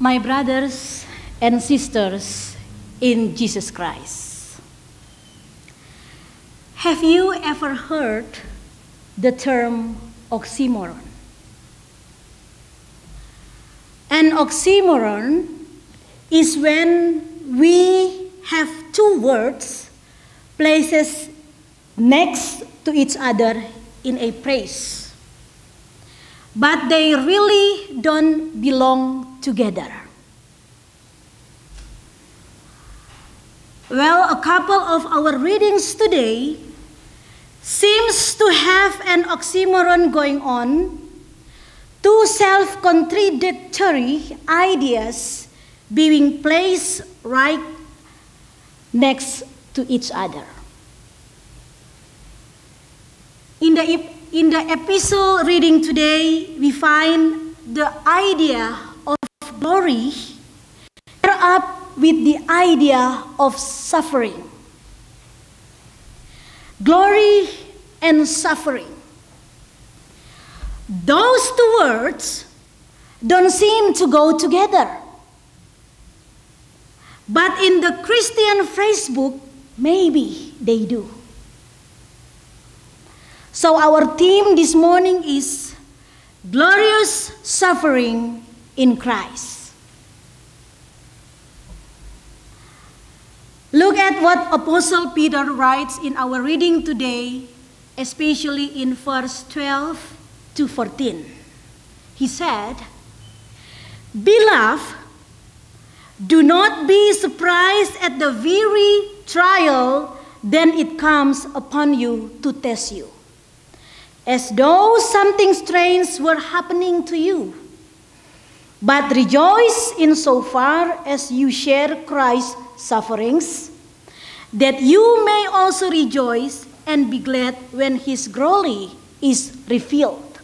My brothers and sisters in Jesus Christ, have you ever heard the term oxymoron? An oxymoron is when we have two words placed next to each other in a phrase, but they really don't belong together. Well, a couple of our readings today seems to have an oxymoron going on, two self-contradictory ideas being placed right next to each other. In the epistle reading today, we find the idea of glory paired up with the idea of suffering. Glory and suffering. Those two words don't seem to go together. But in the Christian phrasebook, maybe they do. So our theme this morning is glorious suffering in Christ. Look at what Apostle Peter writes in our reading today, especially in verse 12 to 14. He said, "Beloved, do not be surprised at the very trial then it comes upon you to test you, as though something strange were happening to you. But rejoice insofar as you share Christ's sufferings, that you may also rejoice and be glad when his glory is revealed.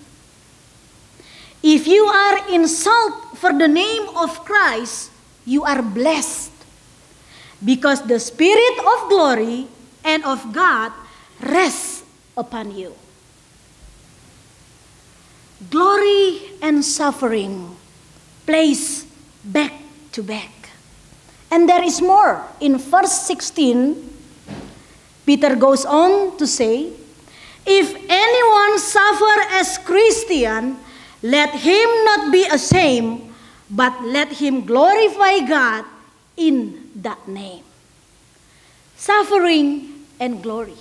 If you are insulted for the name of Christ, you are blessed, because the Spirit of glory and of God rests upon you." Glory and suffering placed back to back. And there is more. In verse 16, Peter goes on to say, "If anyone suffer as Christian, let him not be ashamed, but let him glorify God in that name." Suffering and glory.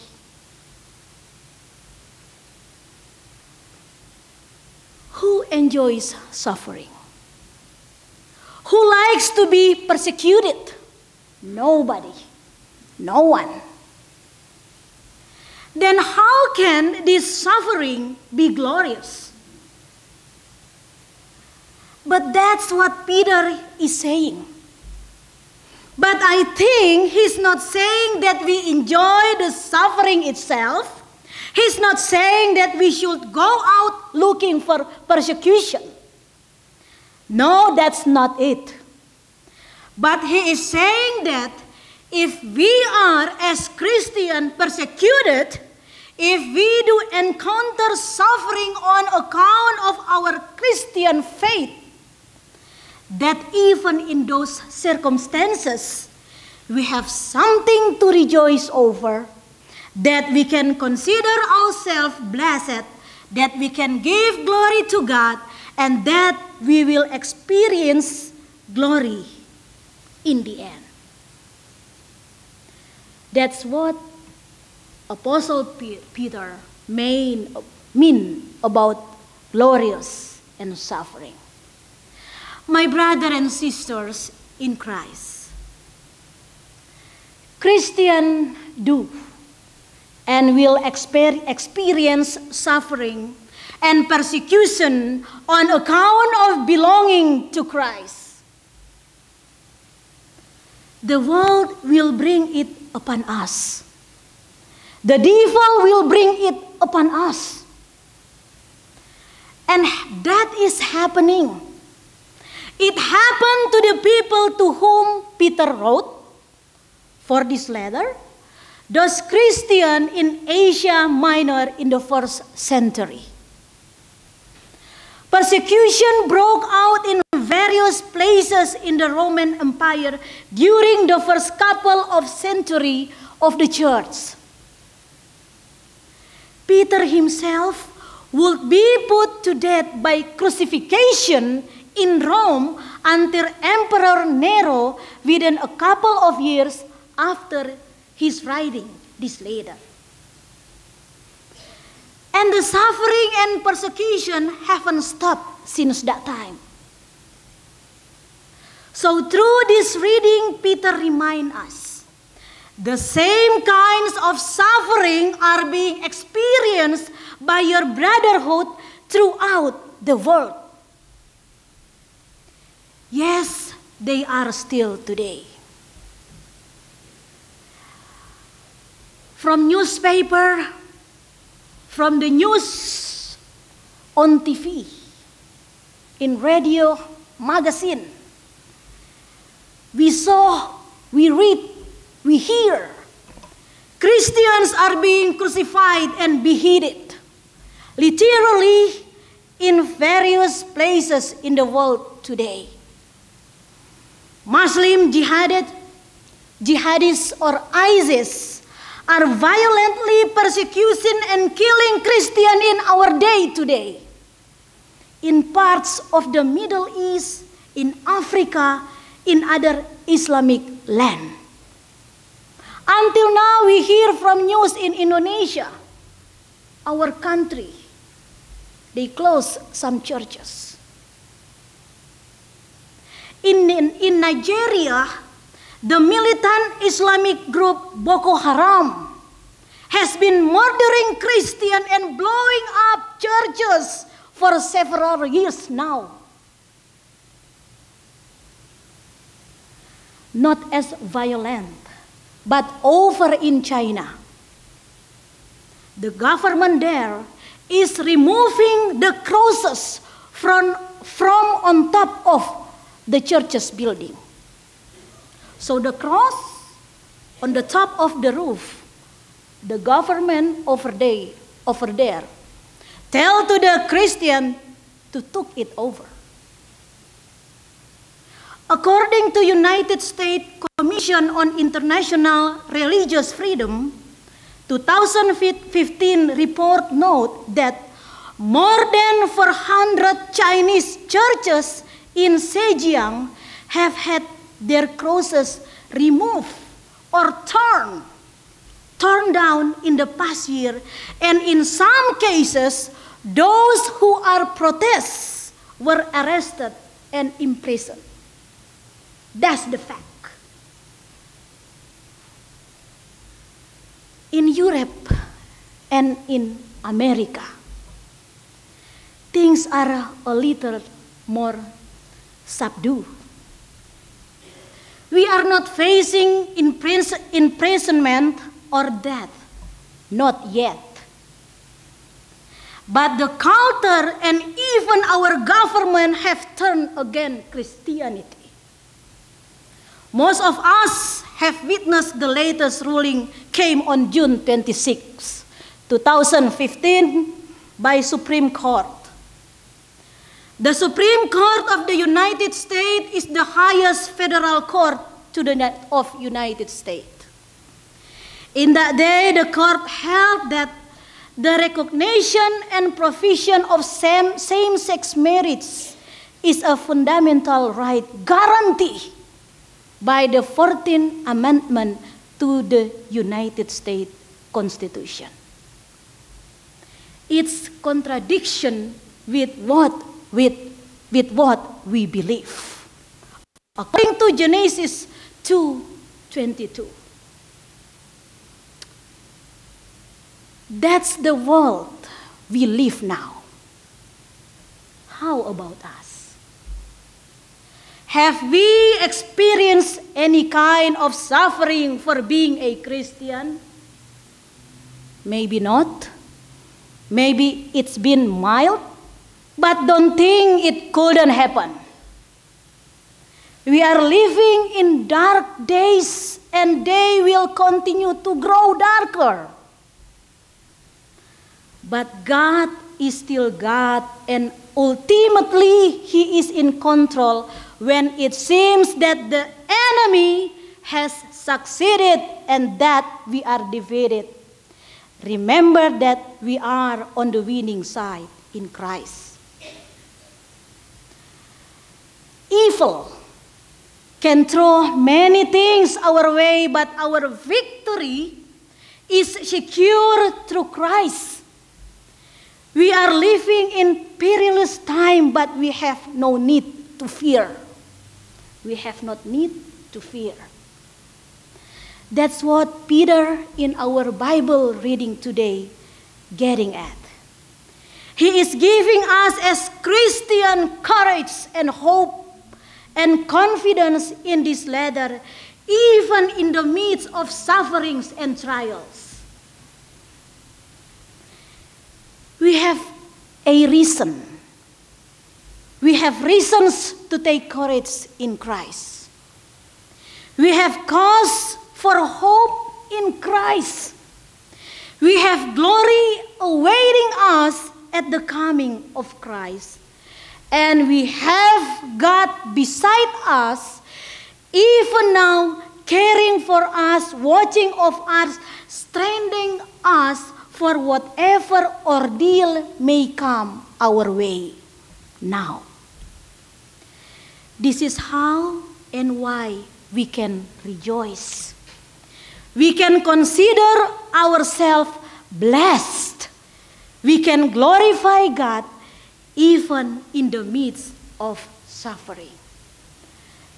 Who enjoys suffering? Who likes to be persecuted? Nobody. No one. Then how can this suffering be glorious? But that's what Peter is saying. But I think he's not saying that we enjoy the suffering itself. He's not saying that we should go out looking for persecution. No, that's not it. But he is saying that if we are as Christians persecuted, if we do encounter suffering on account of our Christian faith, that even in those circumstances, we have something to rejoice over, that we can consider ourselves blessed, that we can give glory to God, and that we will experience glory in the end. That's what Apostle Peter mean about glorious and suffering. My brother and sisters in Christ, Christians do and will experience suffering and persecution on account of belonging to Christ. The world will bring it upon us. The devil will bring it upon us. And that is happening. It happened to the people to whom Peter wrote for this letter, those Christians in Asia Minor in the first century. Persecution broke out in various places in the Roman Empire during the first couple of centuries of the church. Peter himself would be put to death by crucifixion in Rome until Emperor Nero within a couple of years after his writing this letter. And the suffering and persecution haven't stopped since that time. So through this reading, Peter reminds us, the same kinds of suffering are being experienced by your brotherhood throughout the world. Yes, they are still today. From newspaper, from the news on TV, in radio, magazine, we saw, we read, we hear, Christians are being crucified and beheaded, literally in various places in the world today. Muslim jihadists or ISIS are violently persecuting and killing Christians in our day today. In parts of the Middle East, in Africa, in other Islamic land. Until now we hear from news in Indonesia, our country, they close some churches. In Nigeria, the militant Islamic group Boko Haram has been murdering Christians and blowing up churches for several years now. Not as violent, but over in China. The government there is removing the crosses from on top of the church's building. So the cross on the top of the roof, the government over there tell to the Christian to take it over. According to United States Commission on International Religious Freedom, 2015 report note that more than 400 Chinese churches in Zhejiang have had their crosses removed or torn down in the past year, and in some cases, those who are protests were arrested and imprisoned. That's the fact. In Europe and in America, things are a little more subdued. We are not facing imprisonment or death, not yet. But the culture and even our government have turned against Christianity. Most of us have witnessed the latest ruling came on June 26, 2015 by Supreme Court. The Supreme Court of the United States is the highest federal court of United States. In that day, the court held that the recognition and provision of same-sex marriage is a fundamental right guaranteed by the 14th Amendment to the United States Constitution. It's contradiction with what we believe. According to Genesis 2:22. That's the world we live now. How about us? Have we experienced any kind of suffering for being a Christian? Maybe not. Maybe it's been mild, but don't think it couldn't happen. We are living in dark days, and they will continue to grow darker. But God is still God and Ultimately, He is in control when it seems that the enemy has succeeded and that we are defeated. Remember that we are on the winning side in Christ. Evil can throw many things our way, but our victory is secure through Christ. We are living in perilous time, but we have no need to fear. We have not need to fear. That's what Peter in our Bible reading today getting at. He is giving us as Christian courage and hope and confidence in this letter, even in the midst of sufferings and trials. We have a reason. We have reasons to take courage in Christ. We have cause for hope in Christ. We have glory awaiting us at the coming of Christ. And we have God beside us, even now, caring for us, watching of us, strengthening us for whatever ordeal may come our way now. This is how and why we can rejoice. We can consider ourselves blessed. We can glorify God even in the midst of suffering.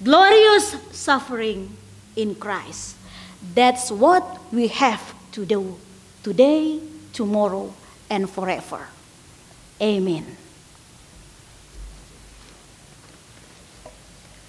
Glorious suffering in Christ. That's what we have to do today, tomorrow, and forever. Amen.